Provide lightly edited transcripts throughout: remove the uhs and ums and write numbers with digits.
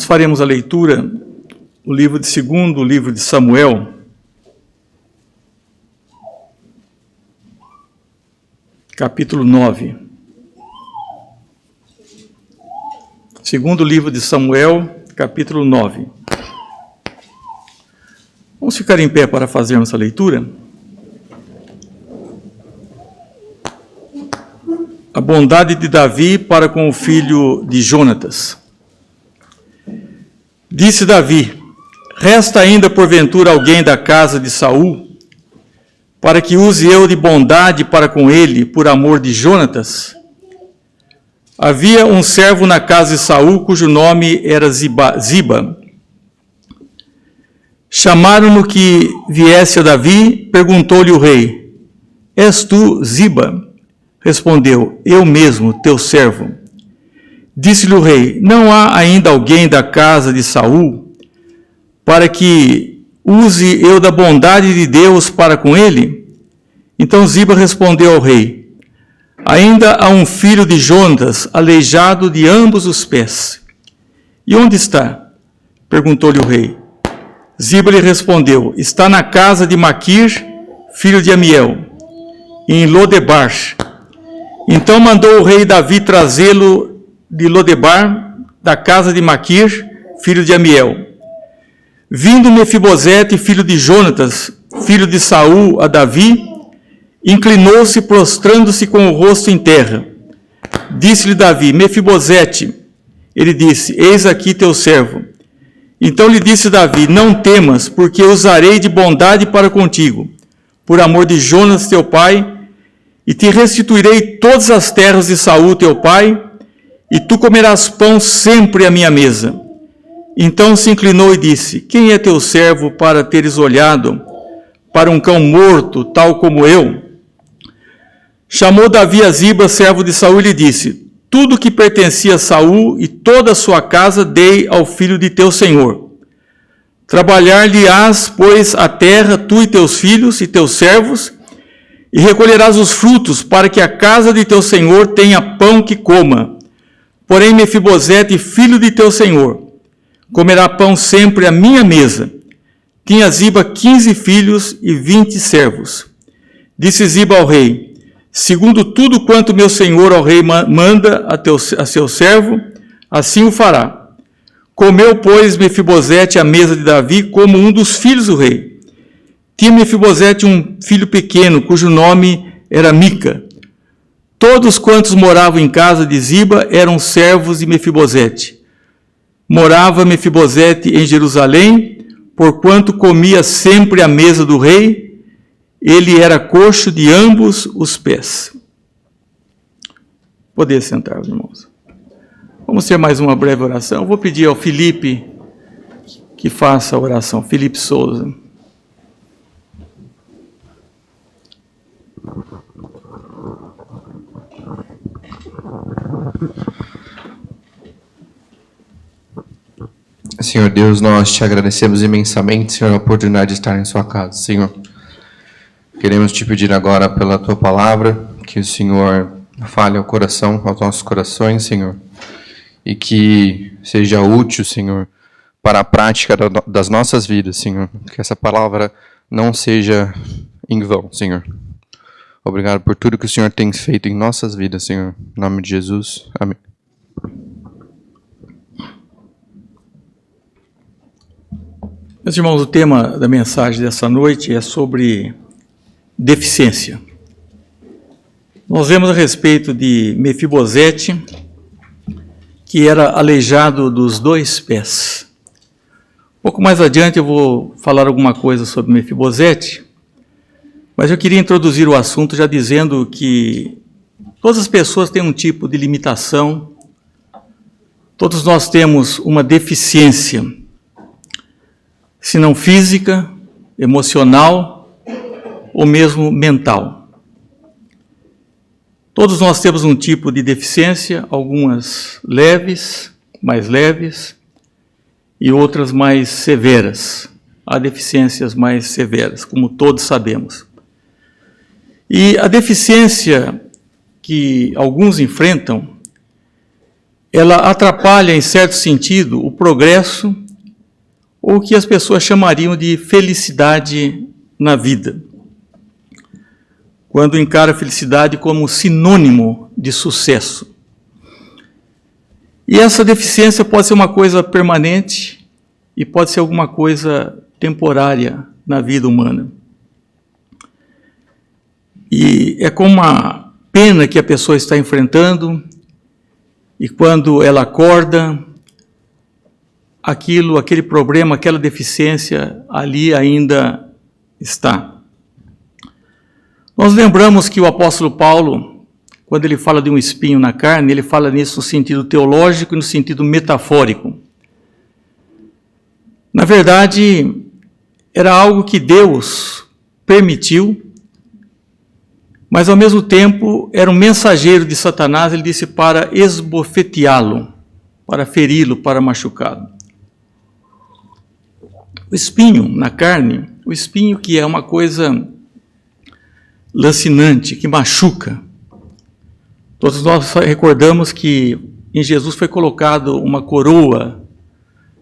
Nós faremos a leitura do livro de 2º livro de Samuel, capítulo 9. 2º livro de Samuel, capítulo 9. Vamos ficar em pé para fazermos a leitura. A bondade de Davi para com o filho de Jonatas. Disse Davi: resta ainda porventura alguém da casa de Saul, para que use eu de bondade para com ele, por amor de Jonatas? Havia um servo na casa de Saul, cujo nome era Ziba. Chamaram-no que viesse a Davi, perguntou-lhe o rei: és tu Ziba? Respondeu: eu mesmo, teu servo. Disse-lhe o rei: não há ainda alguém da casa de Saul, para que use eu da bondade de Deus para com ele? Então Ziba respondeu ao rei: ainda há um filho de Jonatas, aleijado de ambos os pés. E onde está? Perguntou-lhe o rei. Ziba lhe respondeu: está na casa de Maquir, filho de Amiel, em Lodebar. Então mandou o rei Davi trazê-lo de Lodebar, da casa de Maquir, filho de Amiel. Vindo Mefibosete, filho de Jonatas, filho de Saul, a Davi, inclinou-se, prostrando-se com o rosto em terra. Disse-lhe Davi: Mefibosete. Ele disse: eis aqui teu servo. Então lhe disse Davi: não temas, porque usarei de bondade para contigo, por amor de Jonatas teu pai, e te restituirei todas as terras de Saul teu pai, e tu comerás pão sempre à minha mesa. Então se inclinou e disse: quem é teu servo para teres olhado para um cão morto, tal como eu? Chamou Davi a Ziba, servo de Saul, e lhe disse: tudo que pertencia a Saul e toda a sua casa dei ao filho de teu senhor. Trabalhar-lhe-ás, pois, a terra, tu e teus filhos e teus servos, e recolherás os frutos, para que a casa de teu senhor tenha pão que coma. Porém, Mefibosete, filho de teu senhor, comerá pão sempre à minha mesa. Tinha Ziba 15 filhos e 20 servos. Disse Ziba ao rei: segundo tudo quanto meu senhor ao rei manda a seu servo, assim o fará. Comeu, pois, Mefibosete à mesa de Davi como um dos filhos do rei. Tinha Mefibosete um filho pequeno, cujo nome era Mica. Todos quantos moravam em casa de Ziba eram servos de Mefibosete. Morava Mefibosete em Jerusalém, porquanto comia sempre à mesa do rei. Ele era coxo de ambos os pés. Poder sentar, irmãos. Vamos ter mais uma breve oração. Eu vou pedir ao Felipe que faça a oração. Felipe Souza. Senhor Deus, nós te agradecemos imensamente, Senhor, a oportunidade de estar em sua casa, Senhor. Queremos te pedir agora pela tua palavra, que o Senhor fale ao coração, aos nossos corações, Senhor, e que seja útil, Senhor, para a prática das nossas vidas, Senhor. Que essa palavra não seja em vão, Senhor. Obrigado por tudo que o Senhor tem feito em nossas vidas, Senhor. Em nome de Jesus. Amém. Meus irmãos, o tema da mensagem dessa noite é sobre deficiência. Nós vemos a respeito de Mefibosete, que era aleijado dos 2 pés. Um pouco mais adiante eu vou falar alguma coisa sobre Mefibosete, mas eu queria introduzir o assunto já dizendo que todas as pessoas têm um tipo de limitação, todos nós temos uma deficiência, se não física, emocional ou mesmo mental. Todos nós temos um tipo de deficiência, algumas leves, mais leves, e outras mais severas. Há deficiências mais severas, como todos sabemos. E a deficiência que alguns enfrentam ela atrapalha, em certo sentido, o progresso, ou o que as pessoas chamariam de felicidade na vida, quando encara a felicidade como sinônimo de sucesso. E essa deficiência pode ser uma coisa permanente e pode ser alguma coisa temporária na vida humana. E é como uma pena que a pessoa está enfrentando, e quando ela acorda, aquele problema, aquela deficiência ali ainda está. Nós lembramos que o apóstolo Paulo, quando ele fala de um espinho na carne, ele fala nisso no sentido teológico e no sentido metafórico. Na verdade, era algo que Deus permitiu, mas ao mesmo tempo era um mensageiro de Satanás, ele disse, para esbofeteá-lo, para feri-lo, para machucá-lo. O espinho na carne, o espinho que é uma coisa lancinante, que machuca. Todos nós recordamos que em Jesus foi colocado uma coroa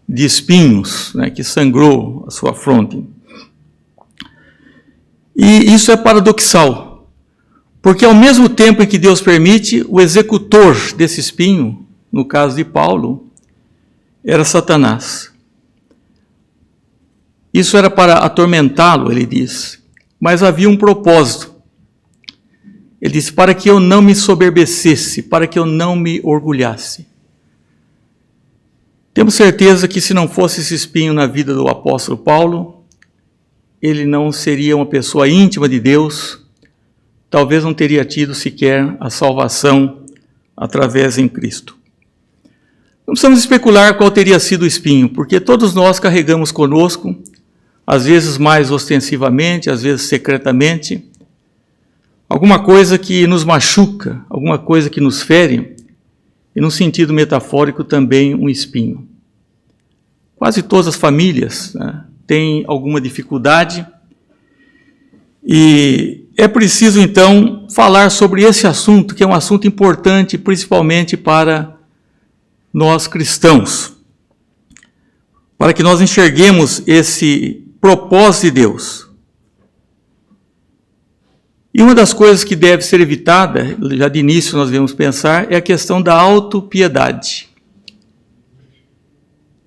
de espinhos, né, que sangrou a sua fronte. E isso é paradoxal, porque ao mesmo tempo em que Deus permite, o executor desse espinho, no caso de Paulo, era Satanás. Isso era para atormentá-lo, ele diz, mas havia um propósito. Ele disse, para que eu não me soberbecesse, para que eu não me orgulhasse. Temos certeza que se não fosse esse espinho na vida do apóstolo Paulo, ele não seria uma pessoa íntima de Deus, talvez não teria tido sequer a salvação através em Cristo. Não precisamos especular qual teria sido o espinho, porque todos nós carregamos conosco, às vezes mais ostensivamente, às vezes secretamente, alguma coisa que nos machuca, alguma coisa que nos fere, e no sentido metafórico também um espinho. Quase todas as famílias, né, têm alguma dificuldade, e é preciso então falar sobre esse assunto, que é um assunto importante, principalmente para nós cristãos, para que nós enxerguemos esse propósito de Deus. E uma das coisas que deve ser evitada, já de início nós devemos pensar, é a questão da autopiedade.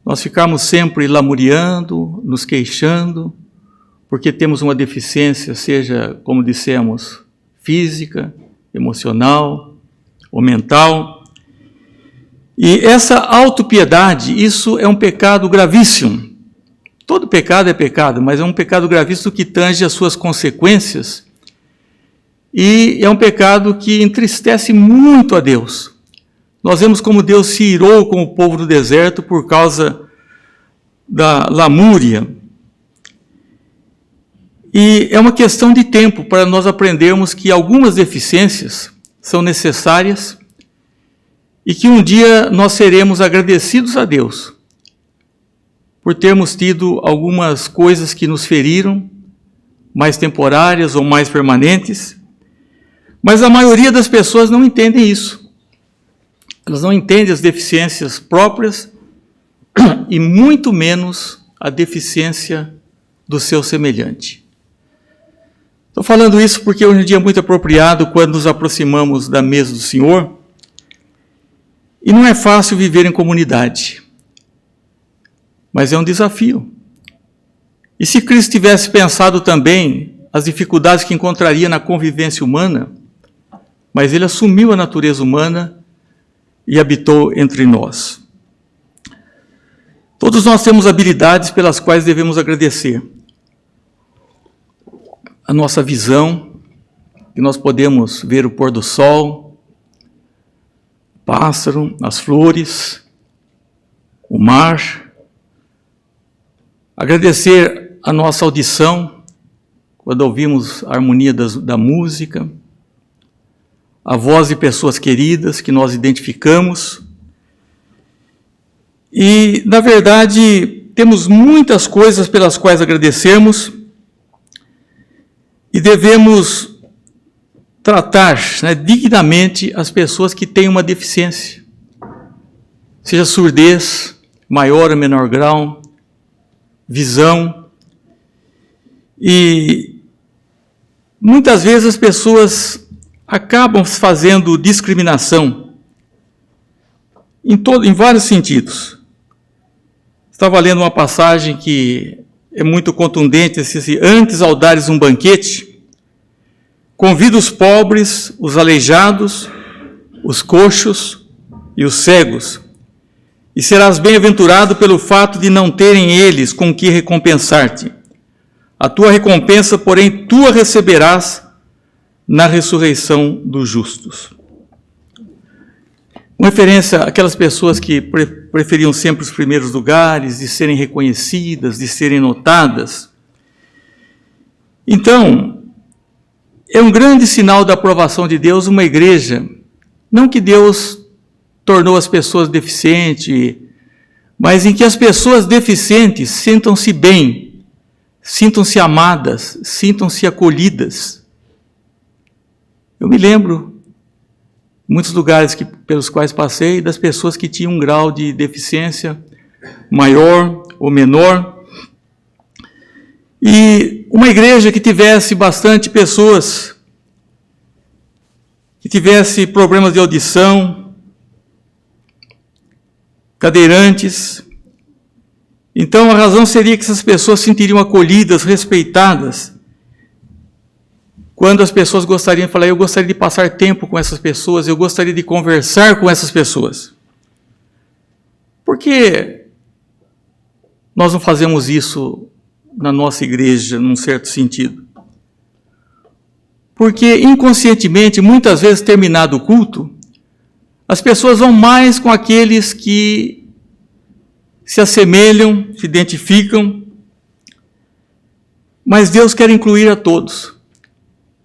Nós ficamos sempre lamuriando, nos queixando, porque temos uma deficiência, seja, como dissemos, física, emocional ou mental. E essa autopiedade, isso é um pecado gravíssimo. Todo pecado é pecado, mas é um pecado gravíssimo que tange as suas consequências. E é um pecado que entristece muito a Deus. Nós vemos como Deus se irou com o povo do deserto por causa da lamúria. E é uma questão de tempo para nós aprendermos que algumas deficiências são necessárias e que um dia nós seremos agradecidos a Deus por termos tido algumas coisas que nos feriram, mais temporárias ou mais permanentes. Mas a maioria das pessoas não entendem isso. Elas não entendem as deficiências próprias e muito menos a deficiência do seu semelhante. Estou falando isso porque hoje em dia é muito apropriado quando nos aproximamos da mesa do Senhor. E não é fácil viver em comunidade, mas é um desafio. E se Cristo tivesse pensado também as dificuldades que encontraria na convivência humana, mas ele assumiu a natureza humana e habitou entre nós. Todos nós temos habilidades pelas quais devemos agradecer. A nossa visão, que nós podemos ver o pôr do sol, o pássaro, as flores, o mar. Agradecer a nossa audição, quando ouvimos a harmonia da música, a voz de pessoas queridas que nós identificamos. E, na verdade, temos muitas coisas pelas quais agradecemos e devemos tratar, né, dignamente as pessoas que têm uma deficiência. seja surdez, maior ou menor grau, visão. E muitas vezes as pessoas acabam fazendo discriminação em vários sentidos. Estava lendo uma passagem que é muito contundente, assim, antes ao dares um banquete, convida os pobres, os aleijados, os coxos e os cegos, e serás bem-aventurado pelo fato de não terem eles com que recompensar-te. A tua recompensa, porém, tu a receberás na ressurreição dos justos. Uma referência àquelas pessoas que preferiam sempre os primeiros lugares, de serem reconhecidas, de serem notadas. Então, é um grande sinal da aprovação de Deus uma igreja, não que Deus tornou as pessoas deficientes, mas em que as pessoas deficientes sintam-se bem, sintam-se amadas, sintam-se acolhidas. Eu me lembro muitos lugares pelos quais passei, das pessoas que tinham um grau de deficiência maior ou menor. E uma igreja que tivesse bastante pessoas, que tivesse problemas de audição, cadeirantes. Então a razão seria que essas pessoas se sentiriam acolhidas, respeitadas, quando as pessoas gostariam de falar, eu gostaria de passar tempo com essas pessoas, eu gostaria de conversar com essas pessoas. Por que nós não fazemos isso na nossa igreja, num certo sentido? Porque inconscientemente, muitas vezes terminado o culto, as pessoas vão mais com aqueles que se assemelham, se identificam, mas Deus quer incluir a todos.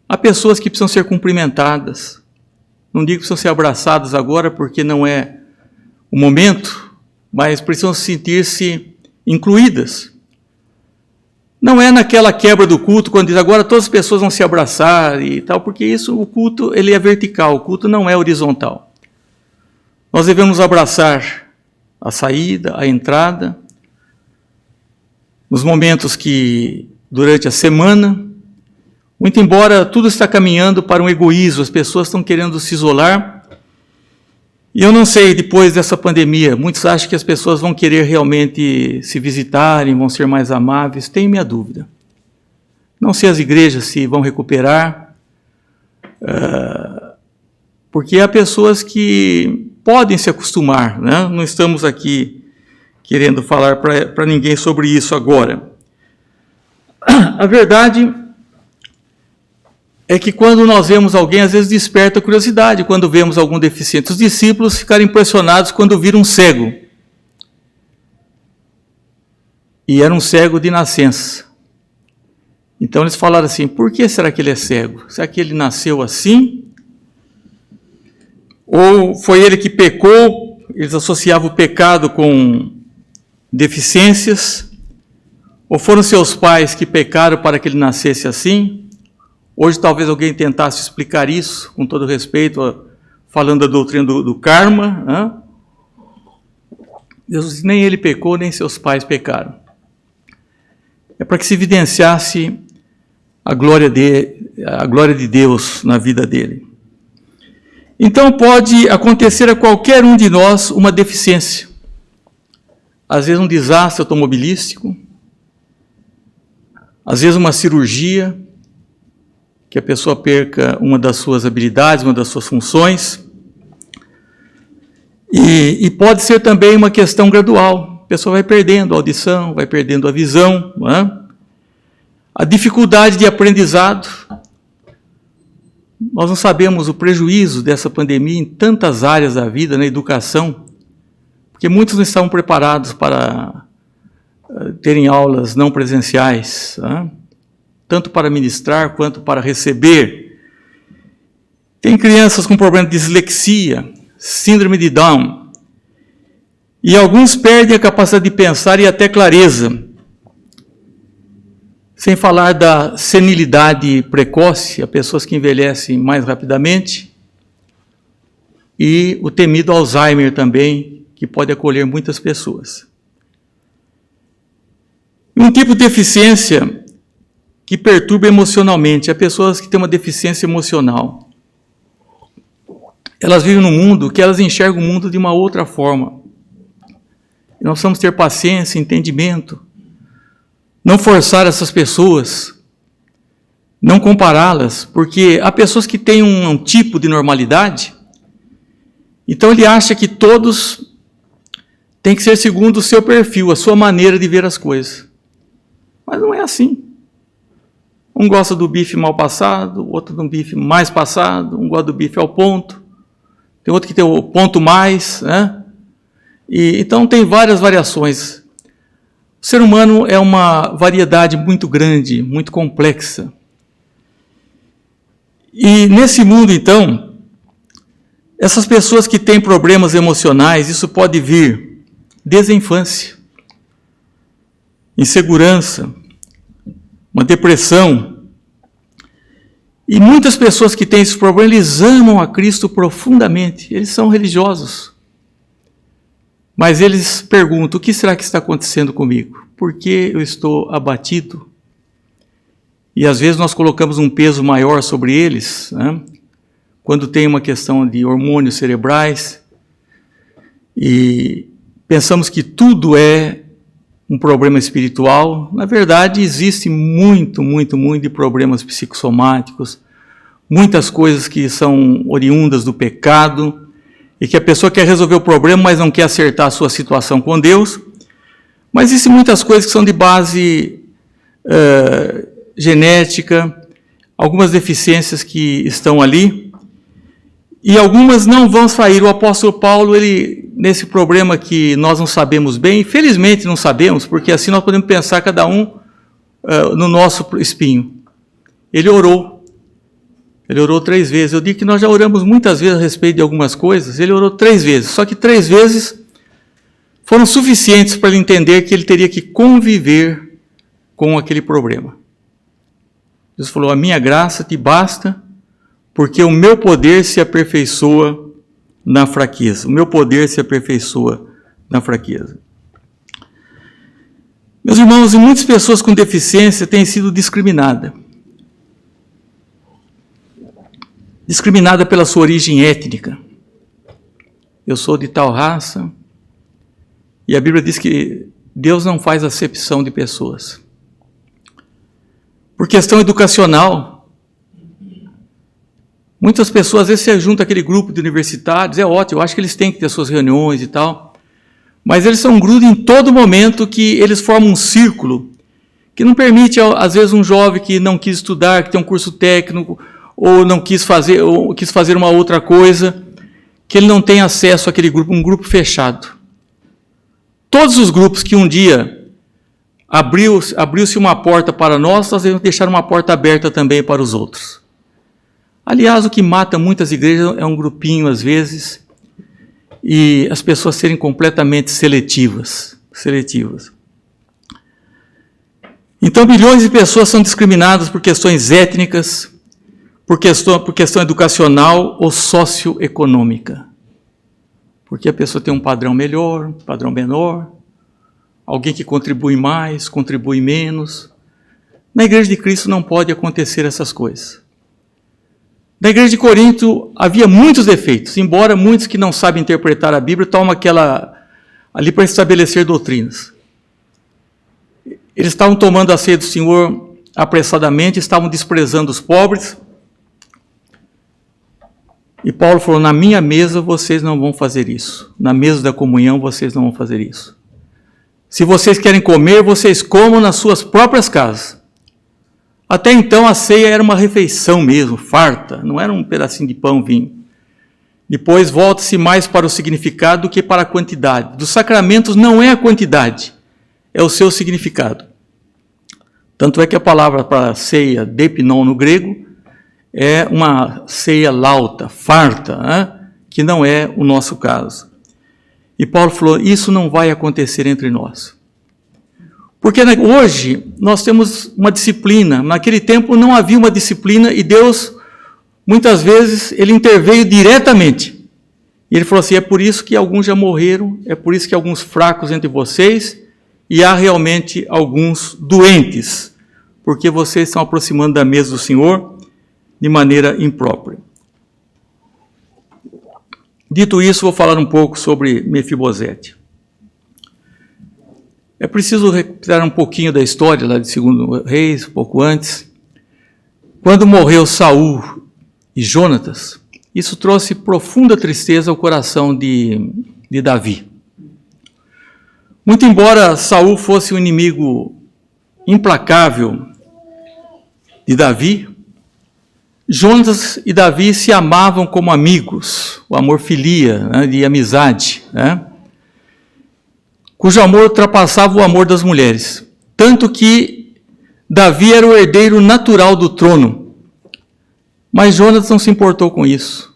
Há pessoas que precisam ser cumprimentadas. Não digo que precisam ser abraçadas agora, porque não é o momento, mas precisam sentir-se incluídas. Não é naquela quebra do culto, quando diz agora todas as pessoas vão se abraçar e tal, porque isso, o culto, ele é vertical, o culto não é horizontal. Nós devemos abraçar a saída, a entrada, nos momentos que, durante a semana, muito embora tudo está caminhando para um egoísmo, as pessoas estão querendo se isolar, e eu não sei, depois dessa pandemia, muitos acham que as pessoas vão querer realmente se visitarem, vão ser mais amáveis, tenho minha dúvida. Não sei as igrejas se vão recuperar, porque há pessoas que podem se acostumar, né? Não estamos aqui querendo falar para ninguém sobre isso agora. A verdade é que quando nós vemos alguém, às vezes desperta curiosidade quando vemos algum deficiente. Os discípulos ficaram impressionados quando viram um cego. E era um cego de nascença. Então eles falaram assim, por que será que ele é cego? Será que ele nasceu assim? Ou foi ele que pecou? Eles associavam o pecado com deficiências. Ou foram seus pais que pecaram para que ele nascesse assim? Hoje talvez alguém tentasse explicar isso, com todo respeito, falando da doutrina do karma. Né? Deus disse, nem ele pecou, nem seus pais pecaram. É para que se evidenciasse a glória de Deus na vida dele. Então pode acontecer a qualquer um de nós uma deficiência. Às vezes um desastre automobilístico, às vezes uma cirurgia, que a pessoa perca uma das suas habilidades, uma das suas funções. E pode ser também uma questão gradual. A pessoa vai perdendo a audição, vai perdendo a visão. Não é? A dificuldade de aprendizado. Nós não sabemos o prejuízo dessa pandemia em tantas áreas da vida, na educação, porque muitos não estavam preparados para terem aulas não presenciais, não é? Tanto para ministrar quanto para receber. Tem crianças com problema de dislexia, síndrome de Down, e alguns perdem a capacidade de pensar e até clareza, sem falar da senilidade precoce, há pessoas que envelhecem mais rapidamente, e o temido Alzheimer também, que pode acolher muitas pessoas. Um tipo de deficiência que perturba emocionalmente, as pessoas que têm uma deficiência emocional. Elas vivem num mundo que elas enxergam o mundo de uma outra forma. Nós precisamos ter paciência, entendimento, não forçar essas pessoas, não compará-las, porque há pessoas que têm um tipo de normalidade, então ele acha que todos têm que ser segundo o seu perfil, a sua maneira de ver as coisas. Mas não é assim. Um gosta do bife mal passado, outro do bife mais passado, um gosta do bife ao ponto, tem outro que tem o ponto mais, né? Então tem várias variações. O ser humano é uma variedade muito grande, muito complexa. E nesse mundo, então, essas pessoas que têm problemas emocionais, isso pode vir desde a infância. Insegurança, uma depressão. E muitas pessoas que têm esse problema, eles amam a Cristo profundamente, eles são religiosos. Mas eles perguntam, o que será que está acontecendo comigo? Por que eu estou abatido? E às vezes nós colocamos um peso maior sobre eles, né? Quando tem uma questão de hormônios cerebrais, e pensamos que tudo é um problema espiritual. Na verdade, existe muito de problemas psicossomáticos, muitas coisas que são oriundas do pecado, e que a pessoa quer resolver o problema, mas não quer acertar a sua situação com Deus. Mas existem muitas coisas que são de base genética, algumas deficiências que estão ali, e algumas não vão sair. O apóstolo Paulo, ele, nesse problema que nós não sabemos bem, infelizmente não sabemos, porque assim nós podemos pensar cada um no nosso espinho. Ele orou 3 vezes. Eu digo que nós já oramos muitas vezes a respeito de algumas coisas. Ele orou 3 vezes, só que 3 vezes foram suficientes para ele entender que ele teria que conviver com aquele problema. Deus falou, a minha graça te basta, porque o meu poder se aperfeiçoa na fraqueza. O meu poder se aperfeiçoa na fraqueza. Meus irmãos, e muitas pessoas com deficiência têm sido discriminadas. Discriminada pela sua origem étnica. Eu sou de tal raça, e a Bíblia diz que Deus não faz acepção de pessoas. Por questão educacional, muitas pessoas às vezes se juntam àquele grupo de universitários, é ótimo, eu acho que eles têm que ter suas reuniões e tal, mas eles são um grupo em todo momento que eles formam um círculo que não permite, às vezes, um jovem que não quis estudar, que tem um curso técnico, ou não quis fazer, ou quis fazer uma outra coisa, que ele não tem acesso àquele grupo, um grupo fechado. Todos os grupos que um dia abriu-se uma porta para nós devemos deixar uma porta aberta também para os outros. Aliás, o que mata muitas igrejas é um grupinho, às vezes, e as pessoas serem completamente seletivas. Então, milhões de pessoas são discriminadas por questões étnicas, por questão educacional ou socioeconômica. Porque a pessoa tem um padrão melhor, um padrão menor, alguém que contribui mais, contribui menos. Na Igreja de Cristo não pode acontecer essas coisas. Na Igreja de Corinto havia muitos defeitos, embora muitos que não sabem interpretar a Bíblia tomam aquela ali para estabelecer doutrinas. Eles estavam tomando a ceia do Senhor apressadamente, estavam desprezando os pobres. E Paulo falou, na minha mesa vocês não vão fazer isso. Na mesa da comunhão vocês não vão fazer isso. Se vocês querem comer, vocês comam nas suas próprias casas. Até então a ceia era uma refeição mesmo, farta, não era um pedacinho de pão, vinho. Depois volta-se mais para o significado do que para a quantidade. Dos sacramentos não é a quantidade, é o seu significado. Tanto é que a palavra para ceia, depinon no grego, é uma ceia lauta, farta, né? Que não é o nosso caso. E Paulo falou, isso não vai acontecer entre nós. Porque hoje nós temos uma disciplina, naquele tempo não havia uma disciplina e Deus, muitas vezes, ele interveio diretamente. E ele falou assim, é por isso que alguns já morreram, é por isso que alguns fracos entre vocês, e há realmente alguns doentes, porque vocês estão aproximando da mesa do Senhor de maneira imprópria. Dito isso, vou falar um pouco sobre Mefibosete. É preciso recuperar um pouquinho da história lá de 2 Reis, um pouco antes. Quando morreu Saul e Jonatas, isso trouxe profunda tristeza ao coração de Davi. Muito embora Saul fosse um inimigo implacável de Davi, Jonatas e Davi se amavam como amigos, o amor filia, né, de amizade, né, cujo amor ultrapassava o amor das mulheres. Tanto que Davi era o herdeiro natural do trono, mas Jonatas não se importou com isso.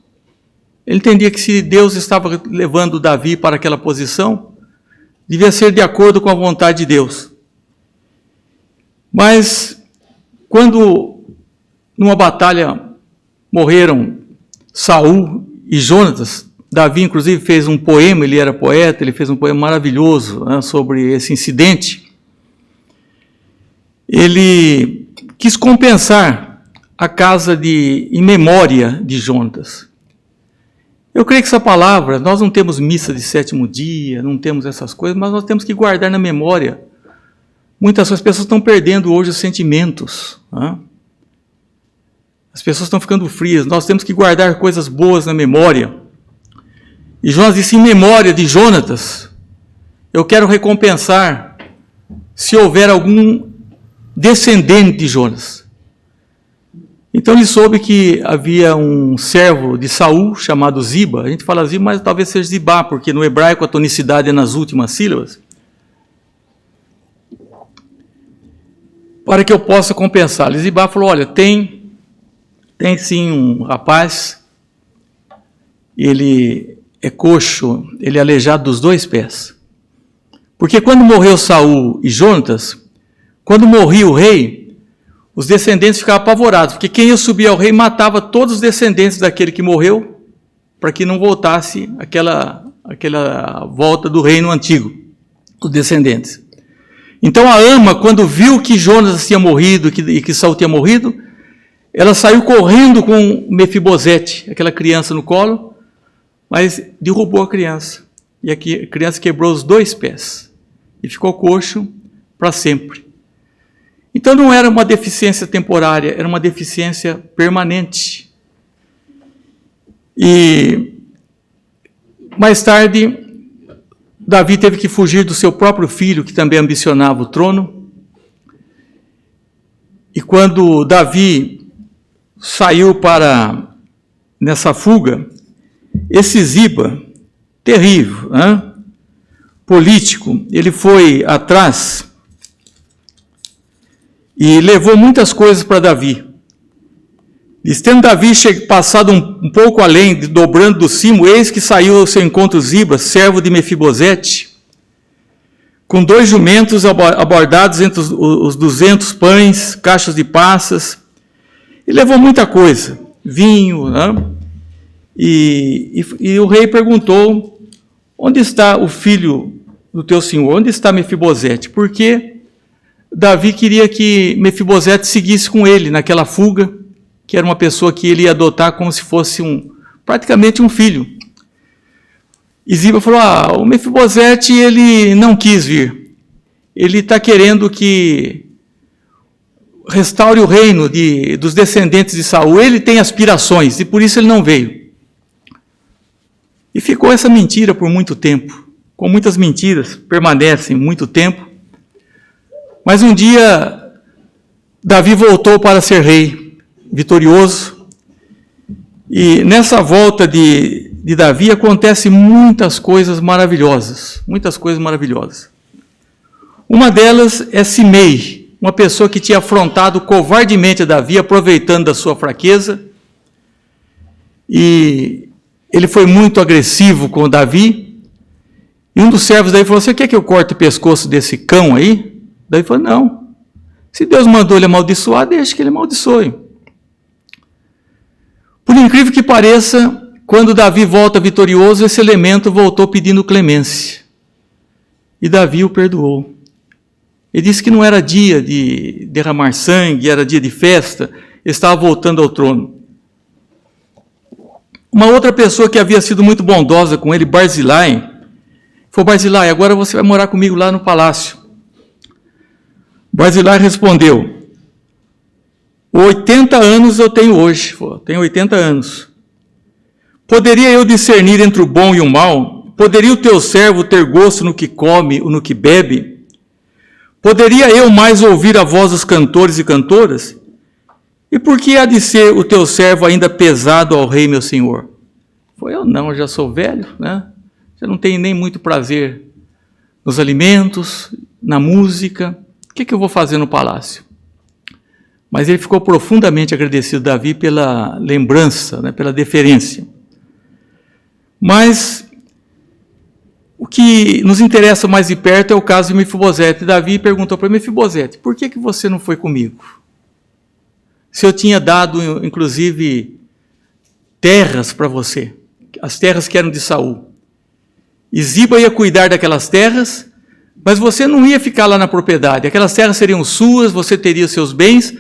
Ele entendia que se Deus estava levando Davi para aquela posição, devia ser de acordo com a vontade de Deus. Mas, quando numa batalha morreram Saul e Jonatas, Davi inclusive fez um poema, ele era poeta, ele fez um poema maravilhoso, né, sobre esse incidente. Ele quis compensar a casa em memória de Jonatas. Eu creio que essa palavra, nós não temos missa de 7º dia, não temos essas coisas, mas nós temos que guardar na memória. Muitas pessoas estão perdendo hoje os sentimentos, né? As pessoas estão ficando frias, nós temos que guardar coisas boas na memória. E Jonas disse, em memória de Jonatas, eu quero recompensar se houver algum descendente de Jonas. Então ele soube que havia um servo de Saul chamado Ziba. A gente fala Ziba, mas talvez seja Zibá, porque no hebraico a tonicidade é nas últimas sílabas. Para que eu possa compensar. Zibá falou, olha, tem sim um rapaz, ele é coxo, ele é aleijado dos 2 pés. Porque quando morreu Saul e Jonatas, quando morria o rei, os descendentes ficavam apavorados, porque quem ia subir ao rei matava todos os descendentes daquele que morreu, para que não voltasse aquela volta do reino antigo, os descendentes. Então a ama, quando viu que Jonatas tinha morrido e que Saul tinha morrido, ela saiu correndo com Mefibosete, aquela criança no colo, mas derrubou a criança. E a criança quebrou os 2 pés e ficou coxo para sempre. Então não era uma deficiência temporária, era uma deficiência permanente. E mais tarde, Davi teve que fugir do seu próprio filho, que também ambicionava o trono. E quando Davi saiu nessa fuga, esse Ziba, terrível, né, político, ele foi atrás e levou muitas coisas para Davi. Tendo Davi passado um pouco além, dobrando do cimo, eis que saiu ao seu encontro Ziba, servo de Mefibosete, com 2 jumentos abordados entre os 200 pães, caixas de passas. Ele levou muita coisa, vinho, né? E o rei perguntou, onde está o filho do teu senhor? Onde está Mefibosete? Porque Davi queria que Mefibosete seguisse com ele naquela fuga, que era uma pessoa que ele ia adotar como se fosse praticamente um filho. E Ziba falou, o Mefibosete, ele não quis vir. Ele está querendo que restaure o reino dos descendentes de Saul. Ele tem aspirações e por isso ele não veio. E ficou essa mentira por muito tempo. Com muitas mentiras, permanecem muito tempo. Mas um dia, Davi voltou para ser rei, vitorioso. E nessa volta de Davi acontecem muitas coisas maravilhosas. Muitas coisas maravilhosas. Uma delas é Simei, uma pessoa que tinha afrontado covardemente a Davi, aproveitando da sua fraqueza. E ele foi muito agressivo com Davi. E um dos servos daí falou, você quer que eu corte o pescoço desse cão aí? Daí falou, não. Se Deus mandou ele amaldiçoar, deixa que ele amaldiçoe. Por incrível que pareça, quando Davi volta vitorioso, esse elemento voltou pedindo clemência. E Davi o perdoou. Ele disse que não era dia de derramar sangue, era dia de festa, ele estava voltando ao trono. Uma outra pessoa que havia sido muito bondosa com ele, Barzilai, falou: Barzilai, agora você vai morar comigo lá no palácio. Barzilai respondeu: 80 anos eu tenho hoje, tenho 80 anos. Poderia eu discernir entre o bom e o mal? Poderia o teu servo ter gosto no que come ou no que bebe? Poderia eu mais ouvir a voz dos cantores e cantoras? E por que há de ser o teu servo ainda pesado ao rei, meu senhor? Foi: eu não, eu já sou velho, né? Já não tenho nem muito prazer nos alimentos, na música. O que eu vou fazer no palácio? Mas ele ficou profundamente agradecido, Davi, pela lembrança, né, pela deferência. Mas o que nos interessa mais de perto é o caso de Mefibosete. Davi perguntou para Mefibosete: por que você não foi comigo? Se eu tinha dado, inclusive, terras para você, as terras que eram de Saul. E Ziba ia cuidar daquelas terras, mas você não ia ficar lá na propriedade. Aquelas terras seriam suas, você teria seus bens,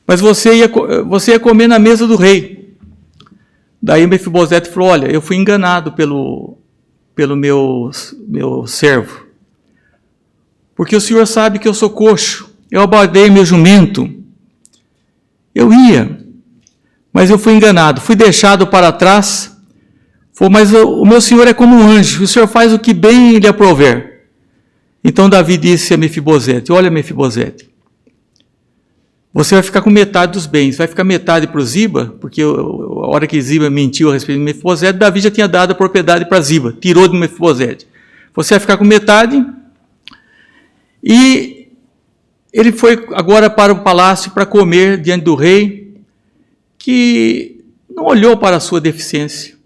mas você ia comer na mesa do rei. Daí Mefibosete falou: olha, eu fui enganado pelo meu servo, porque o senhor sabe que eu sou coxo, eu abordei meu jumento, eu ia, mas eu fui enganado, fui deixado para trás. Falou: mas o meu senhor é como um anjo, o senhor faz o que bem lhe aprouver. Então Davi disse a Mefibosete: olha, Mefibosete, você vai ficar com metade dos bens, vai ficar metade para o Ziba, porque a hora que Ziba mentiu a respeito de Mefibosete, Davi já tinha dado a propriedade para Ziba, tirou de Mefibosete. Você vai ficar com metade. E ele foi agora para o palácio para comer diante do rei, que não olhou para a sua deficiência.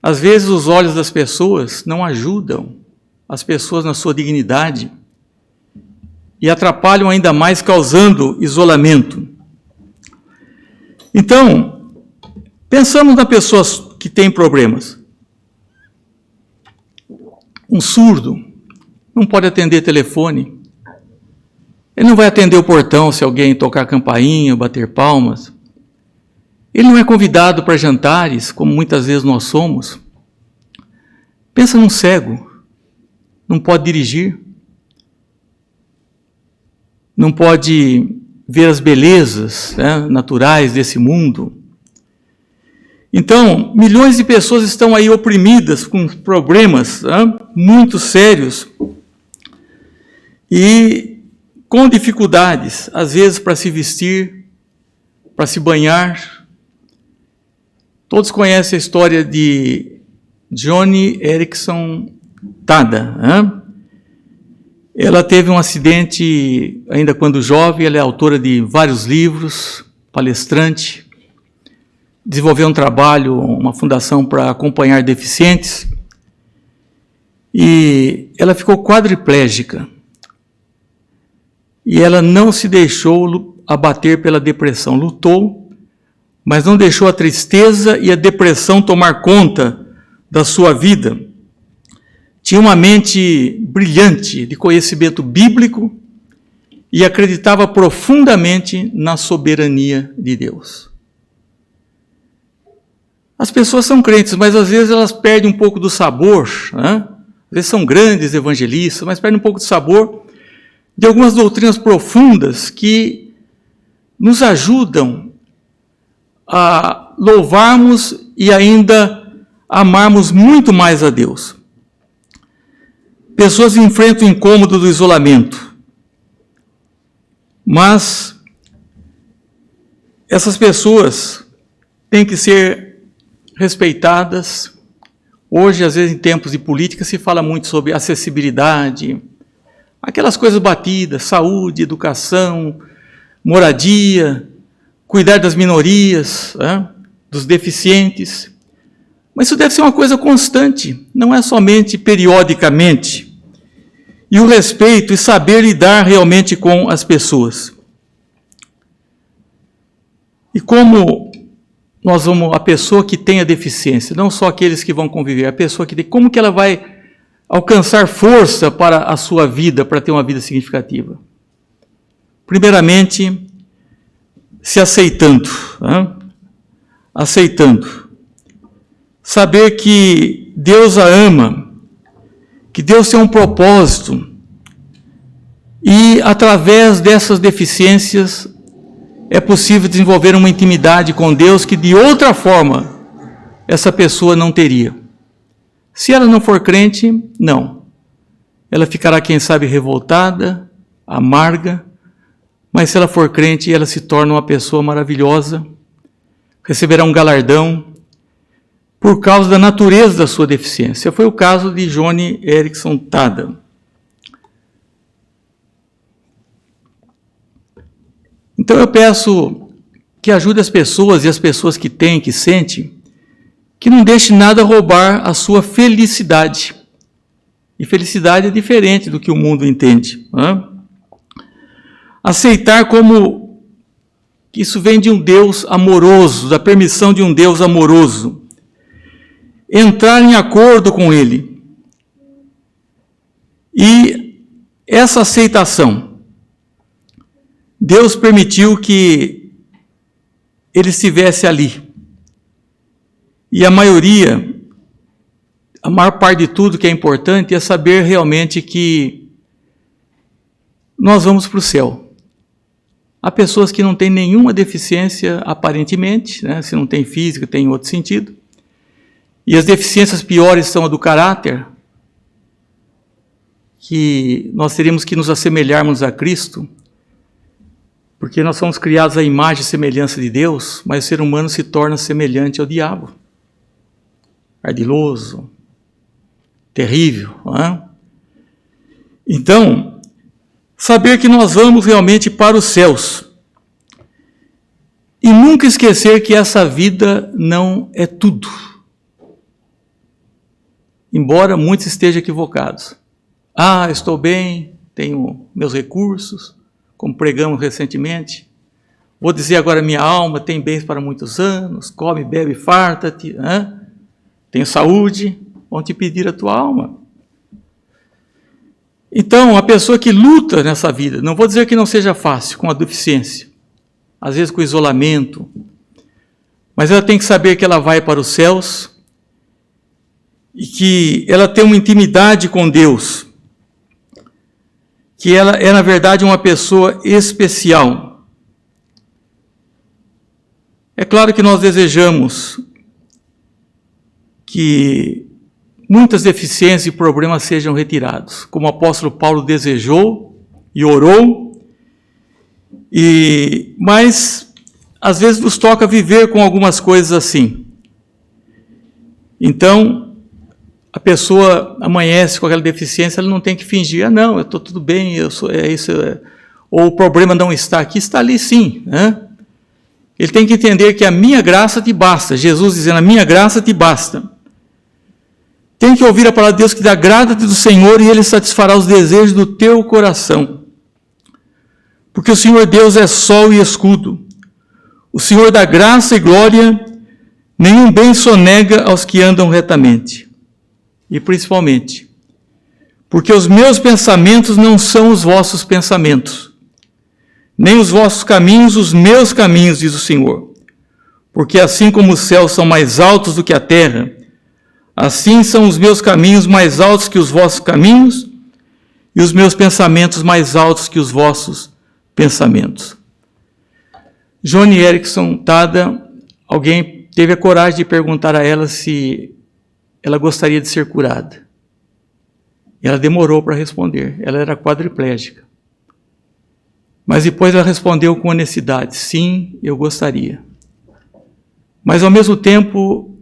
Às vezes os olhos das pessoas não ajudam as pessoas na sua dignidade e atrapalham ainda mais, causando isolamento. Então, pensamos nas pessoas que têm problemas. Um surdo não pode atender telefone. Ele não vai atender o portão se alguém tocar a campainha, bater palmas. Ele não é convidado para jantares, como muitas vezes nós somos. Pensa num cego, não pode dirigir, não pode ver as belezas, né, naturais desse mundo. Então, milhões de pessoas estão aí oprimidas com problemas, né, muito sérios e com dificuldades, às vezes para se vestir, para se banhar. Todos conhecem a história de Joni Eareckson Tada, né? Ela teve um acidente ainda quando jovem, ela é autora de vários livros, palestrante, desenvolveu um trabalho, uma fundação para acompanhar deficientes, e ela ficou quadriplégica. E ela não se deixou abater pela depressão, lutou, mas não deixou a tristeza e a depressão tomar conta da sua vida. Tinha uma mente brilhante de conhecimento bíblico e acreditava profundamente na soberania de Deus. As pessoas são crentes, mas às vezes elas perdem um pouco do sabor, né? Às vezes são grandes evangelistas, mas perdem um pouco do sabor de algumas doutrinas profundas que nos ajudam a louvarmos e ainda amarmos muito mais a Deus. Pessoas enfrentam o incômodo do isolamento, mas essas pessoas têm que ser respeitadas. Hoje, às vezes, em tempos de política, se fala muito sobre acessibilidade, aquelas coisas batidas, saúde, educação, moradia, cuidar das minorias, né, dos deficientes. Mas isso deve ser uma coisa constante, não é somente periodicamente. E o respeito e saber lidar realmente com as pessoas. E como a pessoa que tem a deficiência, não só aqueles que vão conviver, a pessoa que tem, como que ela vai alcançar força para a sua vida, para ter uma vida significativa? Primeiramente, se aceitando, né? Aceitando. Saber que Deus a ama, que Deus tem um propósito, e através dessas deficiências é possível desenvolver uma intimidade com Deus que de outra forma essa pessoa não teria. Se ela não for crente, não. Ela ficará, quem sabe, revoltada, amarga, mas se ela for crente, ela se torna uma pessoa maravilhosa, receberá um galardão por causa da natureza da sua deficiência. Foi o caso de Joni Eareckson Tada. Então eu peço que ajude as pessoas, e as pessoas que têm, que sentem, que não deixe nada roubar a sua felicidade. E felicidade é diferente do que o mundo entende, né? Aceitar como que isso vem de um Deus amoroso, da permissão de um Deus amoroso. Entrar em acordo com Ele. E essa aceitação, Deus permitiu que ele estivesse ali. E a maior parte de tudo que é importante é saber realmente que nós vamos para o céu. Há pessoas que não têm nenhuma deficiência aparentemente, né? Se não tem física, tem outro sentido. E as deficiências piores são a do caráter, que nós teríamos que nos assemelharmos a Cristo, porque nós somos criados à imagem e semelhança de Deus, mas o ser humano se torna semelhante ao diabo. Ardiloso, terrível, não é? Então, saber que nós vamos realmente para os céus. E nunca esquecer que essa vida não é tudo. Embora muitos estejam equivocados. Estou bem, tenho meus recursos, como pregamos recentemente. Vou dizer agora, minha alma tem bens para muitos anos, come, bebe, farta-te, né? Tenho saúde, vão te pedir a tua alma. Então, a pessoa que luta nessa vida, não vou dizer que não seja fácil, com a deficiência, às vezes com o isolamento, mas ela tem que saber que ela vai para os céus e que ela tem uma intimidade com Deus, que ela é, na verdade, uma pessoa especial. É claro que nós desejamos que muitas deficiências e problemas sejam retirados, como o apóstolo Paulo desejou e orou, mas às vezes nos toca viver com algumas coisas assim. Então, a pessoa amanhece com aquela deficiência, ela não tem que fingir, não, eu estou tudo bem, ou o problema não está aqui, está ali sim, né? Ele tem que entender que a minha graça te basta, Jesus dizendo, a minha graça te basta. Tem que ouvir a palavra de Deus que dá agrada-te do Senhor e Ele satisfará os desejos do teu coração. Porque o Senhor Deus é sol e escudo. O Senhor dá graça e glória, nenhum bem sonega aos que andam retamente. E principalmente, porque os meus pensamentos não são os vossos pensamentos, nem os vossos caminhos os meus caminhos, diz o Senhor. Porque assim como os céus são mais altos do que a terra, assim são os meus caminhos mais altos que os vossos caminhos, e os meus pensamentos mais altos que os vossos pensamentos. Joni Eareckson Tada, alguém teve a coragem de perguntar a ela se ela gostaria de ser curada. Ela demorou para responder, ela era quadriplégica. Mas depois ela respondeu com honestidade, sim, eu gostaria. Mas ao mesmo tempo,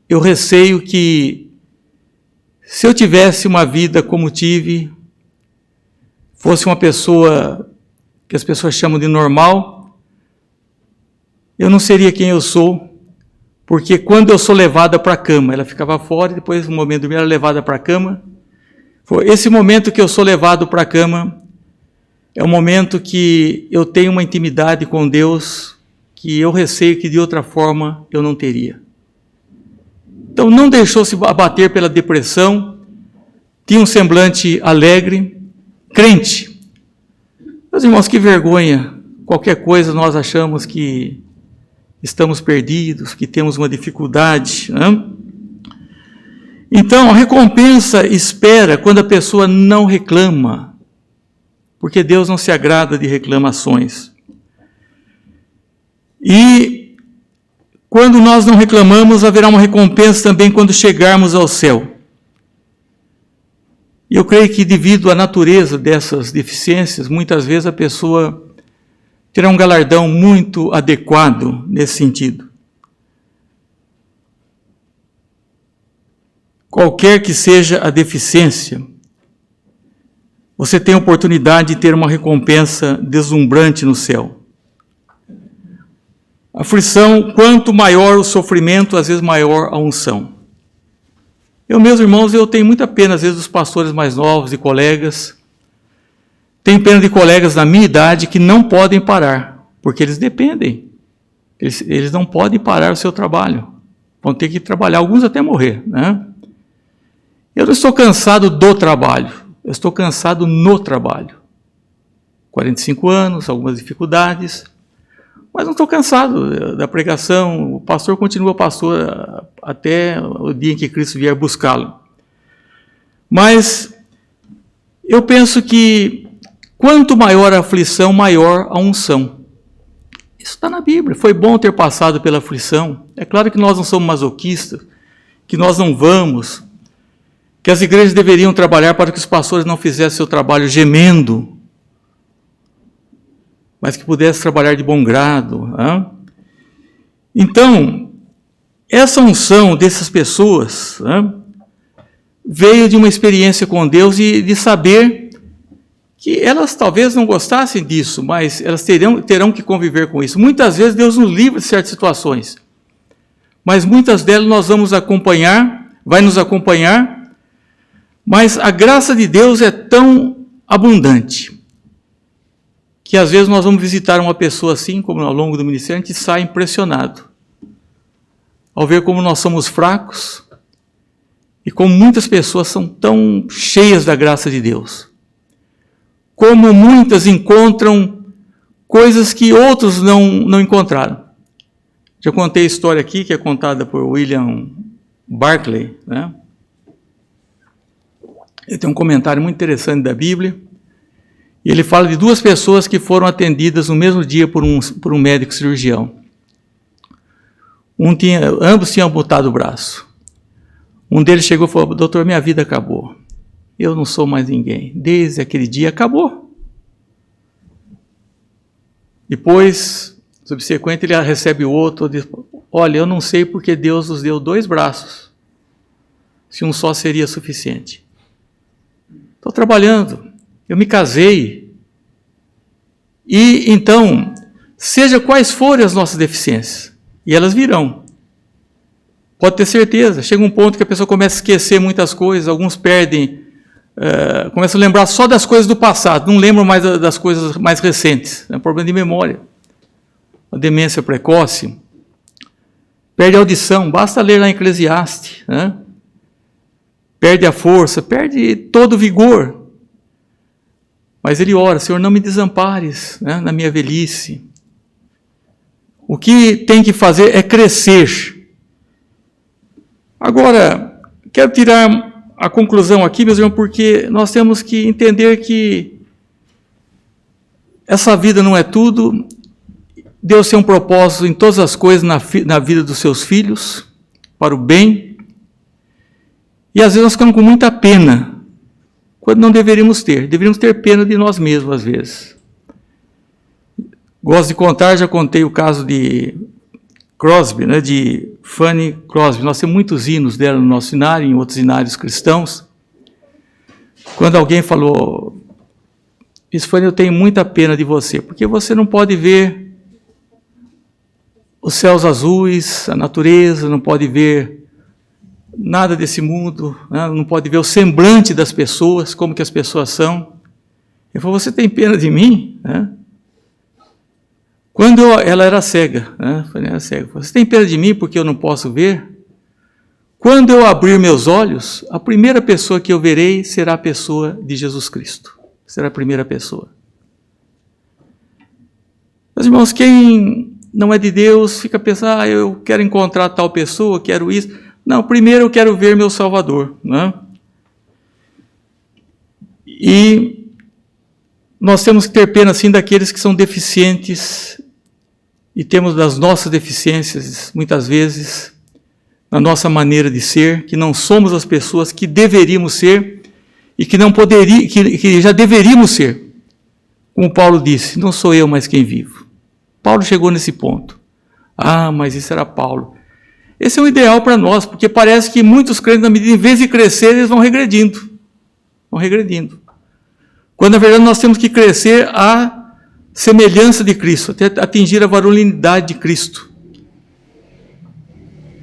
eu receio que, se eu tivesse uma vida como tive, fosse uma pessoa que as pessoas chamam de normal, eu não seria quem eu sou, porque quando eu sou levada para a cama, ela ficava fora, e depois, no momento de dormir, ela era levada para a cama. Esse momento que eu sou levado para a cama, é um momento que eu tenho uma intimidade com Deus, que eu receio que de outra forma eu não teria. Então não deixou-se abater pela depressão, tinha um semblante alegre, crente. Meus irmãos, que vergonha, qualquer coisa nós achamos que estamos perdidos, que temos uma dificuldade, né? Então, a recompensa espera quando a pessoa não reclama, porque Deus não se agrada de reclamações. E quando nós não reclamamos, haverá uma recompensa também quando chegarmos ao céu. E eu creio que devido à natureza dessas deficiências, muitas vezes a pessoa terá um galardão muito adequado nesse sentido. Qualquer que seja a deficiência, você tem a oportunidade de ter uma recompensa deslumbrante no céu. A aflição, quanto maior o sofrimento, às vezes maior a unção. Meus irmãos, eu tenho muita pena, às vezes, dos pastores mais novos e colegas. Tenho pena de colegas da minha idade que não podem parar, porque eles dependem. Eles não podem parar o seu trabalho. Vão ter que trabalhar, alguns até morrer, né? Eu não estou cansado do trabalho, eu estou cansado no trabalho. 45 anos, algumas dificuldades, mas não estou cansado da pregação. O pastor continua pastor até o dia em que Cristo vier buscá-lo. Mas eu penso que quanto maior a aflição, maior a unção. Isso está na Bíblia. Foi bom ter passado pela aflição. É claro que nós não somos masoquistas, que nós não vamos, que as igrejas deveriam trabalhar para que os pastores não fizessem seu trabalho gemendo, mas que pudessem trabalhar de bom grado. Hein? Então, essa unção dessas pessoas, hein, veio de uma experiência com Deus e de saber que elas talvez não gostassem disso, mas elas terão que conviver com isso. Muitas vezes Deus nos livra de certas situações, mas muitas delas nós vamos acompanhar, vai nos acompanhar. Mas a graça de Deus é tão abundante que às vezes nós vamos visitar uma pessoa assim, como ao longo do ministério, a gente sai impressionado ao ver como nós somos fracos e como muitas pessoas são tão cheias da graça de Deus. Como muitas encontram coisas que outros não encontraram. Já contei a história aqui, que é contada por William Barclay, né? Ele tem um comentário muito interessante da Bíblia, e ele fala de duas pessoas que foram atendidas no mesmo dia por um médico cirurgião. Ambos tinham amputado o braço. Um deles chegou e falou: doutor, minha vida acabou. Eu não sou mais ninguém. Desde aquele dia acabou. Depois, subsequente, ele recebe o outro, diz: olha, eu não sei porque Deus nos deu dois braços, se um só seria suficiente. Estou trabalhando, eu me casei. E então, seja quais forem as nossas deficiências, e elas virão. Pode ter certeza, chega um ponto que a pessoa começa a esquecer muitas coisas, alguns perdem, começam a lembrar só das coisas do passado, não lembram mais das coisas mais recentes. É um problema de memória. A demência precoce, perde a audição, basta ler lá em Eclesiastes, né? Perde a força, perde todo o vigor. Mas ele ora: Senhor, não me desampares, né, na minha velhice. O que tem que fazer é crescer. Agora, quero tirar a conclusão aqui, meus irmãos, porque nós temos que entender que essa vida não é tudo. Deus tem um propósito em todas as coisas na vida dos seus filhos, para o bem. E às vezes nós ficamos com muita pena, quando não deveríamos ter. Deveríamos ter pena de nós mesmos, às vezes. Gosto de contar, já contei o caso de Crosby, né, de Fanny Crosby. Nós temos muitos hinos dela no nosso hinário, em outros hinários cristãos. Quando alguém falou: isso, Fanny, eu tenho muita pena de você, porque você não pode ver os céus azuis, a natureza, não pode ver nada desse mundo, né? Não pode ver o semblante das pessoas, como que as pessoas são. Ele falou: você tem pena de mim? Né? ela era cega, né? Era cega. Você tem pena de mim porque eu não posso ver? Quando eu abrir meus olhos, a primeira pessoa que eu verei será a pessoa de Jesus Cristo. Será a primeira pessoa. Meus irmãos, quem não é de Deus fica pensando, eu quero encontrar tal pessoa, quero isso. Não, primeiro eu quero ver meu Salvador, né? E nós temos que ter pena, assim, daqueles que são deficientes, e temos das nossas deficiências, muitas vezes, na nossa maneira de ser, que não somos as pessoas que deveríamos ser, e que não poderia, que já deveríamos ser. Como Paulo disse, não sou eu mais quem vivo. Paulo chegou nesse ponto. Mas isso era Paulo. Esse é um ideal para nós, porque parece que muitos crentes, na medida, em vez de crescer, eles vão regredindo. Vão regredindo. Quando, na verdade, nós temos que crescer à semelhança de Cristo, até atingir a varonilidade de Cristo.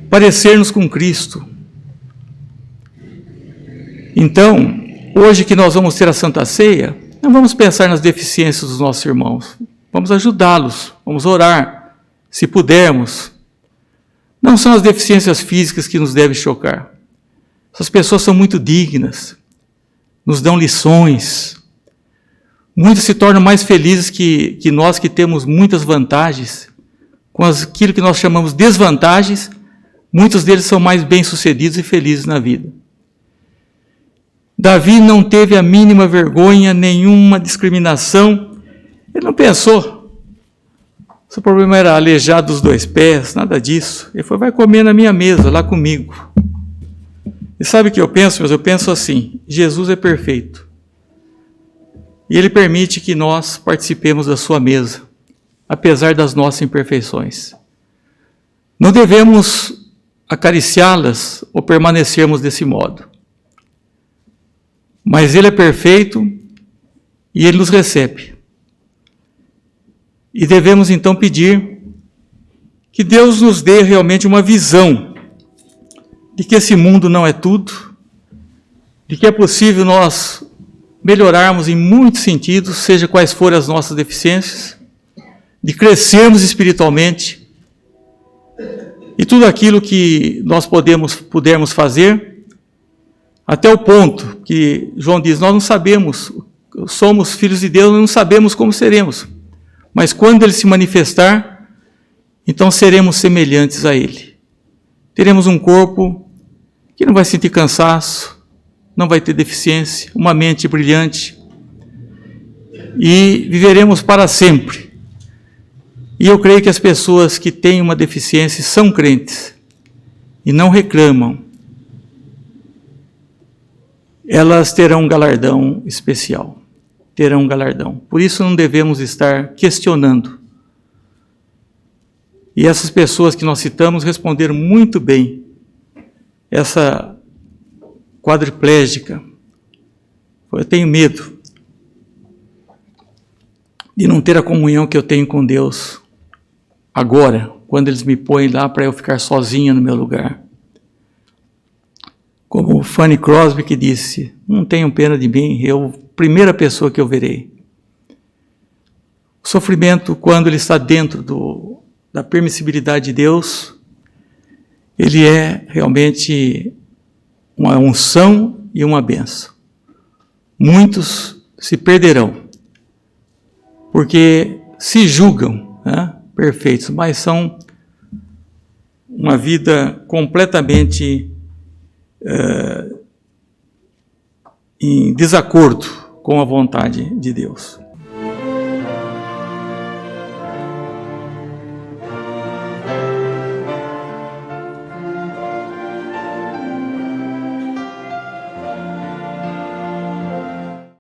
Parecer-nos com Cristo. Então, hoje que nós vamos ter a Santa Ceia, não vamos pensar nas deficiências dos nossos irmãos. Vamos ajudá-los, vamos orar, se pudermos. Não são as deficiências físicas que nos devem chocar. Essas pessoas são muito dignas, nos dão lições. Muitos se tornam mais felizes que nós que temos muitas vantagens. Com aquilo que nós chamamos desvantagens, muitos deles são mais bem-sucedidos e felizes na vida. Davi não teve a mínima vergonha, nenhuma discriminação. Ele não pensou. Seu problema era aleijado dos 2 pés, nada disso. Ele falou, vai comer na minha mesa, lá comigo. E sabe o que eu penso? Mas eu penso assim, Jesus é perfeito. E Ele permite que nós participemos da sua mesa, apesar das nossas imperfeições. Não devemos acariciá-las ou permanecermos desse modo. Mas Ele é perfeito e Ele nos recebe. E devemos então pedir que Deus nos dê realmente uma visão de que esse mundo não é tudo, de que é possível nós melhorarmos em muitos sentidos, seja quais forem as nossas deficiências, de crescermos espiritualmente, e tudo aquilo que nós pudermos fazer, até o ponto que João diz, nós não sabemos, somos filhos de Deus, não sabemos como seremos, mas quando Ele se manifestar, então seremos semelhantes a Ele. Teremos um corpo que não vai sentir cansaço, não vai ter deficiência, uma mente brilhante, e viveremos para sempre. E eu creio que as pessoas que têm uma deficiência são crentes e não reclamam, elas terão um galardão especial. Terão um galardão. Por isso não devemos estar questionando. E essas pessoas que nós citamos responderam muito bem. Essa quadriplégica, eu tenho medo de não ter a comunhão que eu tenho com Deus agora, quando eles me põem lá para eu ficar sozinha no meu lugar. Como Fanny Crosby que disse, não tenham pena de mim, primeira pessoa que eu verei. O sofrimento, quando ele está dentro da permissibilidade de Deus, ele é realmente uma unção e uma bênção. Muitos se perderão, porque se julgam, né, perfeitos, mas são uma vida completamente em desacordo com a vontade de Deus.